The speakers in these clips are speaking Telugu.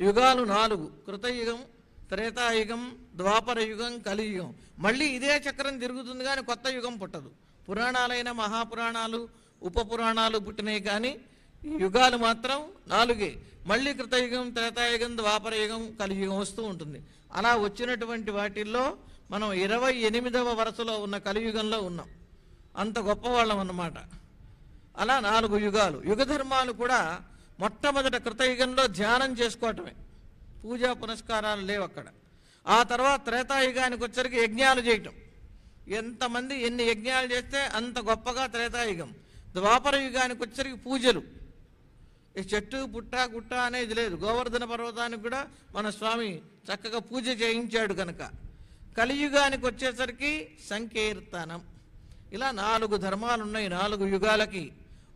యుగాలు 4: కృతయుగం, త్రేతాయుగం, ద్వాపరయుగం, కలియుగం. మళ్ళీ ఇదే చక్రం తిరుగుతుంది కానీ కొత్త యుగం పుట్టదు. పురాణాలైన మహాపురాణాలు, ఉపపురాణాలు పుట్టినాయి కానీ ఈ యుగాలు మాత్రం 4. మళ్ళీ కృతయుగం, త్రేతాయుగం, ద్వాపరయుగం, కలియుగం వస్తూ ఉంటుంది. అలా వచ్చినటువంటి వాటిల్లో మనం 28వ వరుసలో ఉన్న కలియుగంలో ఉన్నాం. అంత గొప్పవాళ్ళం అన్నమాట. అలా 4 యుగాలు. యుగ ధర్మాలు కూడా మొట్టమొదట కృతయుగంలో ధ్యానం చేసుకోవటమే, పూజా పునస్కారాలు లేవు అక్కడ. ఆ తర్వాత త్రేతాయుగానికి వచ్చరికి యజ్ఞాలు చేయటం. ఎంతమంది ఎన్ని యజ్ఞాలు చేస్తే అంత గొప్పగా త్రేతాయుగం. ద్వాపర యుగానికి వచ్చరికి పూజలు. ఈ చెట్టు పుట్ట గుట్ట అనేది లేదు. గోవర్ధన పర్వతానికి కూడా మన స్వామి చక్కగా పూజ చేయించాడు కనుక. కలియుగానికి వచ్చేసరికి సంకీర్తనం. ఇలా 4 ధర్మాలు ఉన్నాయి 4 యుగాలకి.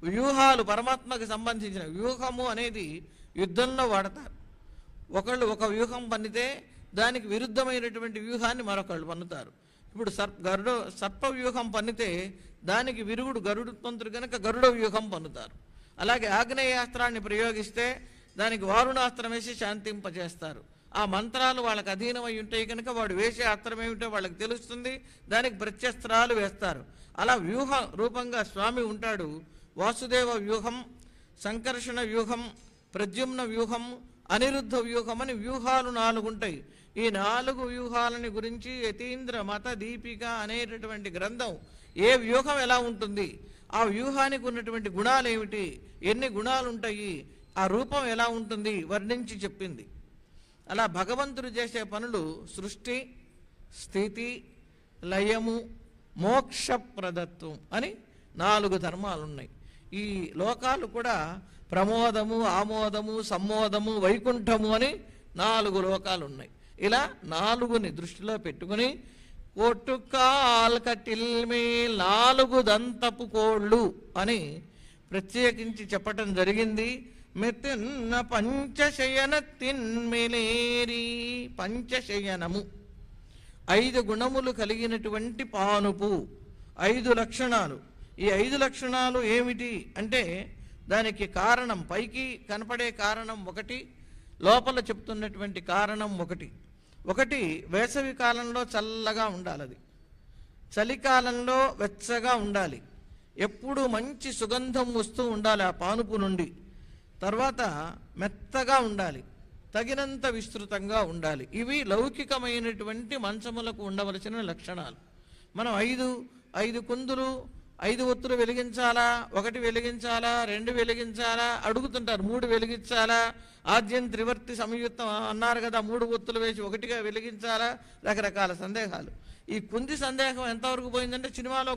వ్యూహాలు పరమాత్మకి సంబంధించిన వ్యూహము అనేది యుద్ధంలో వాడతారు. ఒకళ్ళు ఒక వ్యూహం పన్నితే దానికి విరుద్ధమైనటువంటి వ్యూహాన్ని మరొకళ్ళు పన్నుతారు. ఇప్పుడు సర్ప వ్యూహం పన్నితే దానికి విరుగుడు గరుడు తంత్రుడు కనుక గరుడ వ్యూహం పన్నుతారు. అలాగే ఆగ్నేయాస్త్రాన్ని ప్రయోగిస్తే దానికి వారుణాస్త్రం వేసి శాంతింపజేస్తారు. ఆ మంత్రాలు వాళ్ళకి అధీనమై ఉంటాయి కనుక వాడు వేసే అస్త్రం ఏమిటో వాళ్ళకి తెలుస్తుంది, దానికి ప్రత్యస్త్రాలు వేస్తారు. అలా వ్యూహ రూపంగా స్వామి ఉంటాడు. వాసుదేవ వ్యూహం, సంకర్షణ వ్యూహం, ప్రద్యుమ్న వ్యూహం, అనిరుద్ధ వ్యూహం అని వ్యూహాలు 4 ఉంటాయి. ఈ 4 వ్యూహాలని గురించి యతీంద్ర మత దీపిక అనేటటువంటి గ్రంథం ఏ వ్యూహం ఎలా ఉంటుంది, ఆ వ్యూహానికి ఉన్నటువంటి గుణాలు ఏమిటి, ఎన్ని గుణాలు ఉంటాయి, ఆ రూపం ఎలా ఉంటుంది వర్ణించి చెప్పింది. అలా భగవంతుడు చేసే పనులు సృష్టి, స్థితి, లయము, మోక్షప్రదత్వం అని 4 ధర్మాలు ఉన్నాయి. ఈ లోకాలు కూడా ప్రమోదము, ఆమోదము, సమ్మోదము, వైకుంఠము అని 4 లోకాలు ఉన్నాయి. ఇలా 4ని దృష్టిలో పెట్టుకుని కోట్టుకాల్ కటిల్మే 4 దంతపు కోళ్ళు అని ప్రత్యేకించి చెప్పటం జరిగింది. మెతిన్న పంచశయన తిన్మెలేరి, పంచశయనము 5 గుణములు కలిగినటువంటి పానుపు, 5 లక్షణాలు. ఈ 5 లక్షణాలు ఏమిటి అంటే దానికి కారణం, పైకి కనపడే కారణం ఒకటి, లోపల చెప్తున్నటువంటి కారణం ఒకటి. వేసవి కాలంలో చల్లగా ఉండాలి, అది చలికాలంలో వెచ్చగా ఉండాలి, ఎప్పుడు మంచి సుగంధం వస్తూ ఉండాలి ఆ పానుపు నుండి. తర్వాత మెత్తగా ఉండాలి, తగినంత విస్తృతంగా ఉండాలి. ఇవి లౌకికమైనటువంటి మంచములకు ఉండవలసిన లక్షణాలు. మనం 5 కుందులు, 5 ఒత్తులు వెలిగించాలా, 1 వెలిగించాలా, 2 వెలిగించాలా అడుగుతుంటారు. 3 వెలిగించాలా, ఆద్యం త్రివర్తి సంయుక్తం అన్నారు కదా, 3 ఒత్తులు వేసి 1గా వెలిగించాలా, రకరకాల సందేహాలు. ఈ కుంది సందేహం ఎంతవరకు పోయిందంటే సినిమాలో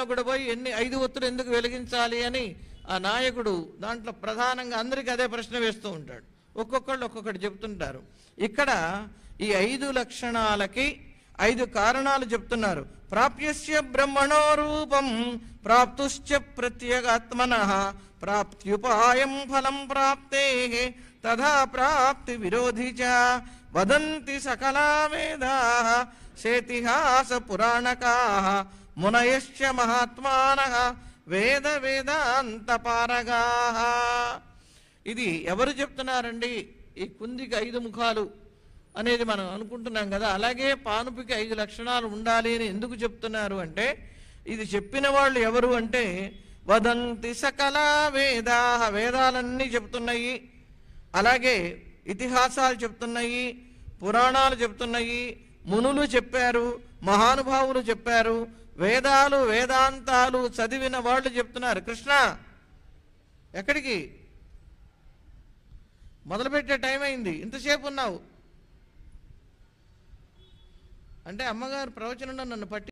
కూడా పోయి ఎన్ని 5 ఒత్తులు ఎందుకు వెలిగించాలి అని ఆ నాయకుడు దాంట్లో ప్రధానంగా అందరికీ అదే ప్రశ్న వేస్తూ ఉంటాడు. ఒక్కొక్కళ్ళు ఒక్కొక్కటి చెప్తుంటారు. ఇక్కడ ఈ 5 లక్షణాలకి 5 కారణాలు చెప్తున్నారు. ప్రాప్యస్య బ్రహ్మణో రూపం ప్రాప్తుశ్చ ప్రత్యేగాత్మనః ప్రాప్త్యుపాయం ఫలం ప్రాప్తే తథా ప్రాప్తి విరోధి చ వదంతి సకలా వేదాః సేతిహాస పురాణకాః మునయశ్చ మహాత్మానః వేద వేదాంత పారగాః. ఇది ఎవరు చెప్తున్నారండి? ఈ కుందికి 5 ముఖాలు అనేది మనం అనుకుంటున్నాం కదా, అలాగే పానుపుకి 5 లక్షణాలు ఉండాలి అని ఎందుకు చెప్తున్నారు అంటే, ఇది చెప్పిన వాళ్ళు ఎవరు అంటే వదంతి సకల వేదాః, వేదాలన్నీ చెప్తున్నాయి, అలాగే ఇతిహాసాలు చెప్తున్నాయి, పురాణాలు చెప్తున్నాయి, మునులు చెప్పారు, మహానుభావులు చెప్పారు, వేదాలు వేదాంతాలు చదివిన వాళ్ళు చెప్తున్నారు. కృష్ణ ఎక్కడికి మొదలుపెట్టే టైం అయింది, ఇంతసేపు ఉన్నావు అంటే అమ్మగారు ప్రవచనంలో నన్ను పట్టి